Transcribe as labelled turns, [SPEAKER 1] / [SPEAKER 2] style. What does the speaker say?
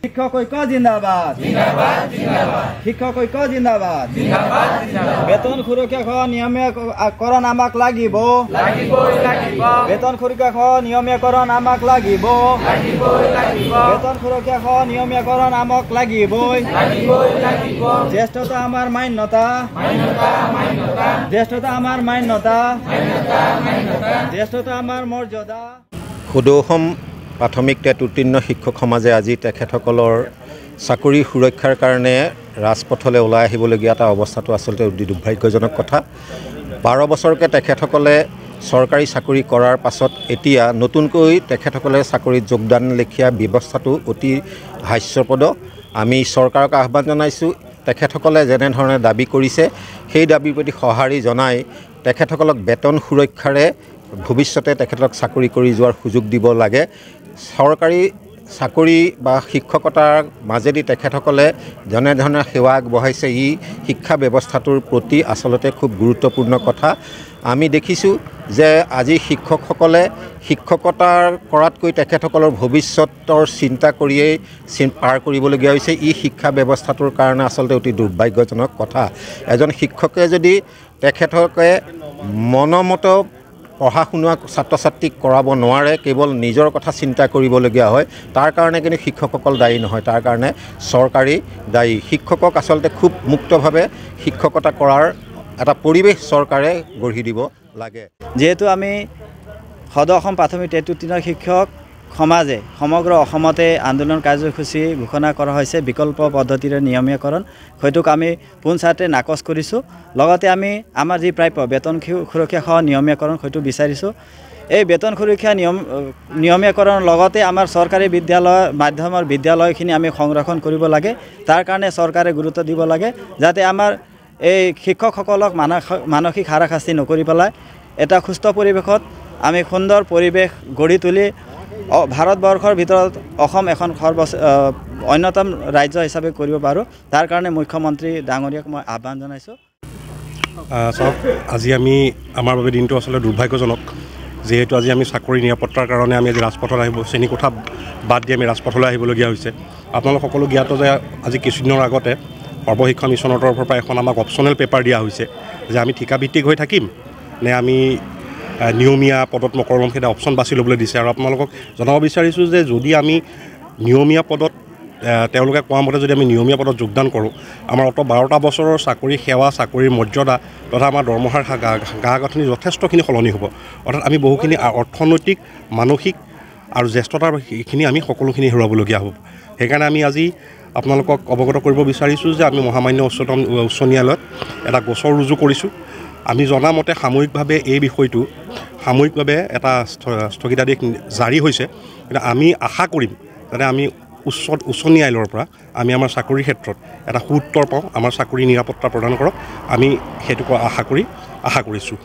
[SPEAKER 1] শিক্ষক ঐক্য জিন্দাবাদ শিক্ষক ঐক্য জিন্দাবাদ বেতন সুৰক্ষা নিয়মীকৰণ আমাক লাগিব বেতন সুৰক্ষা নিয়মীকৰণ আমাক লাগিব বেতন সুৰক্ষা নিয়মীকৰণ আমাক লাগিবই জ্যেষ্ঠতা আমাৰ মান্যতা জ্যেষ্ঠতা আমাৰ মান্যতা জ্যেষ্ঠতা আমাৰ মৰ্যাদা।
[SPEAKER 2] সুদৌসম প্ৰাথমিক টেট উত্তীৰ্ণ শিক্ষক সমাজে আজি তেখেতসকলৰ চাকৰি সুৰক্ষাৰ কাৰণে ৰাজপথলৈ ওলাই আহিবলগীয়া এটা অৱস্থাটো আচলতে অতি দুৰ্ভাগ্যজনক কথা। 12 বছৰকৈ তেখেতসকলে চৰকাৰী চাকৰি কৰাৰ পাছত এতিয়া নতুনকৈ তেখেতসকলে চাকৰিত যোগদান লেখীয়া ব্যৱস্থাটো অতি হাস্যপদ। আমি চৰকাৰক আহ্বান জনাইছোঁ, তেখেতসকলে যেনেধৰণে দাবী কৰিছে সেই দাবীৰ প্ৰতি সঁহাৰি জনাই তেখেতসকলক বেতন সুৰক্ষাৰে ভৱিষ্যতে তেখেতক চাকৰি কৰি যোৱাৰ সুযোগ দিব লাগে। চৰকাৰী চাকৰি বা শিক্ষকতাৰ মাজেদি তেখেতসকলে যেনেধৰণে সেৱা আগবঢ়াইছে ই শিক্ষা ব্যৱস্থাটোৰ প্ৰতি আচলতে খুব গুৰুত্বপূৰ্ণ কথা। আমি দেখিছোঁ যে আজি শিক্ষকসকলে শিক্ষকতাৰ কৰাতকৈ তেখেতসকলৰ ভৱিষ্যতৰ চিন্তা কৰিয়েই পাৰ কৰিবলগীয়া হৈছে। ই শিক্ষা ব্যৱস্থাটোৰ কাৰণে আচলতে অতি দুৰ্ভাগ্যজনক কথা। এজন শিক্ষকে যদি তেখেতকে মনমত পঢ়া শুনা ছাত্ৰ ছাত্ৰীক কৰাব নোৱাৰে, কেৱল নিজৰ কথা চিন্তা কৰিবলগীয়া হয়, তাৰ কাৰণে কিন্তু শিক্ষকসকল দায়ী নহয়, তাৰ কাৰণে চৰকাৰী দায়ী। শিক্ষকক আচলতে খুব মুক্তভাৱে শিক্ষকতা কৰাৰ এটা পৰিৱেশ চৰকাৰে গঢ়ি দিব লাগে।
[SPEAKER 1] যেহেতু আমি সদৌ অসম প্ৰাথমিক টেট উত্তীৰ্ণ শিক্ষক সমাজে সমগ্ৰ অসমতে আন্দোলন কাৰ্যসূচী ঘোষণা কৰা হৈছে বিকল্প পদ্ধতিৰে নিয়মীকৰণ, সেইটোক আমি পোনচাতে নাকচ কৰিছোঁ। লগতে আমি আমাৰ যি প্ৰাপ্য বেতন সুৰক্ষা সহ নিয়মীকৰণ সেইটো বিচাৰিছোঁ। এই বেতন সুৰক্ষা নিয়মীকৰণৰ লগতে আমাৰ চৰকাৰী বিদ্যালয় মাধ্যমৰ বিদ্যালয়খিনি আমি সংৰক্ষণ কৰিব লাগে। তাৰ কাৰণে চৰকাৰে গুৰুত্ব দিব লাগে যাতে আমাৰ এই শিক্ষকসকলক মানসিক হাৰাশাস্তি নকৰি পেলাই এটা সুস্থ পৰিৱেশত আমি সুন্দৰ পৰিৱেশ গঢ়ি তুলি ভাৰতবৰ্ষৰ ভিতৰত অসম এখন অন্যতম ৰাজ্য হিচাপে কৰিব পাৰোঁ। তাৰ কাৰণে মুখ্যমন্ত্ৰী ডাঙৰীয়াক মই আহ্বান জনাইছোঁ।
[SPEAKER 3] চাওক, আজি আমাৰ বাবে দিনটো আচলতে দুৰ্ভাগ্যজনক, যিহেতু আজি আমি চাকৰি নিৰাপত্তাৰ কাৰণে আমি আজি ৰাজপথত শ্ৰেণীকোঠা বাদ দি আমি ৰাজপথলৈ আহিবলগীয়া হৈছে। আপোনালোক সকলো জ্ঞাত যে আজি কিছুদিনৰ আগতে সৰ্বশিক্ষা মিছনৰ তৰফৰ পৰা এখন আমাক অপশ্যনেল পেপাৰ দিয়া হৈছে যে আমি ঠিকাভিত্তিক হৈ থাকিম নে আমি নিয়মীয়া পদত মকৰম, সেইটা অপশ্যন বাছি ল'বলৈ দিছে। আৰু আপোনালোকক জনাব বিচাৰিছোঁ যে যদি আমি নিয়মীয়া পদত তেওঁলোকে কোৱা মতে যদি আমি নিয়মীয়া পদত যোগদান কৰোঁ, আমাৰ 12টা বছৰৰ চাকৰি সেৱা, চাকৰিৰ মৰ্যাদা তথা আমাৰ দৰমহাৰ গা গাঁথনি যথেষ্টখিনি সলনি হ'ব। অৰ্থাৎ আমি বহুখিনি অৰ্থনৈতিক, মানসিক আৰু জ্যেষ্ঠতাৰ এইখিনি আমি সকলোখিনি হেৰুৱাবলগীয়া হ'ব। সেইকাৰণে আমি আজি আপোনালোকক অৱগত কৰিব বিচাৰিছোঁ যে আমি মহামান্য উচ্চ ন্যায়ালয়ত এটা গোচৰ ৰুজু কৰিছোঁ। আমি জনামতে সাময়িকভাৱে এই বিষয়টো এটা স্থগিতাদেশ জাৰি হৈছে, কিন্তু আমি আশা কৰিম যাতে আমি উচ্চ ন্যায়ালয়ৰ পৰা আমি আমাৰ চাকৰিৰ ক্ষেত্ৰত এটা সুউত্তৰ পাওঁ, আমাৰ চাকৰি নিৰাপত্তা প্ৰদান কৰক, আমি সেইটো আশা কৰিছোঁ।